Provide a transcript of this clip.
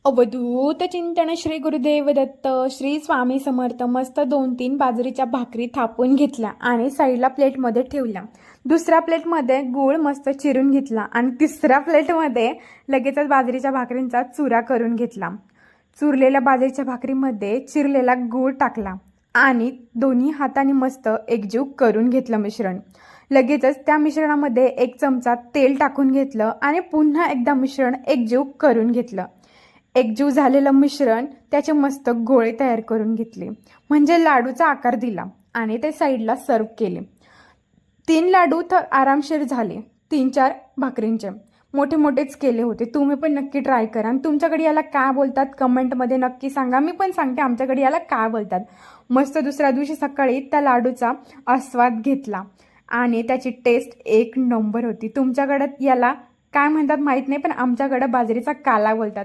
अवधूत चिंतन श्री गुरुदेव दत्त श्री स्वामी समर्थ. मस्त 2-3 बाजरीच्या भाकरी थापून घेतल्या आणि साईडला प्लेटमध्ये ठेवल्या. दुसऱ्या प्लेटमध्ये गूळ मस्त चिरून घेतला आणि तिसऱ्या प्लेटमध्ये लगेचच बाजरीच्या भाकरींचा चुरा करून घेतला. चुरलेल्या बाजरीच्या भाकरीमध्ये चिरलेला गूळ टाकला आणि दोन्ही हातांनी मस्त एकजीव करून घेतलं मिश्रण. लगेचच त्या मिश्रणामध्ये 1 चमचा तेल टाकून घेतलं आणि पुन्हा एकदा मिश्रण एकजीव करून घेतलं. एकजीव झालेलं मिश्रण त्याचे मस्त गोळे तयार करून घेतले, म्हणजे लाडूचा आकार दिला आणि ते साईडला सर्व केले. 3 लाडू तर आरामशीर झाले. 3-4 भाकरींचे मोठे मोठेच केले होते. तुम्ही पण नक्की ट्राय करा आणि तुमच्याकडे याला काय बोलतात कमेंटमध्ये नक्की सांगा. मी पण सांगते आमच्याकडे याला काय बोलतात. मस्त दुसऱ्या दिवशी सकाळी त्या लाडूचा आस्वाद घेतला आणि त्याची टेस्ट 1 नंबर होती. तुमच्याकडे याला काय म्हणतात माहीत नाही, पण आमच्याकडे बाजरीचा काला बोलतात.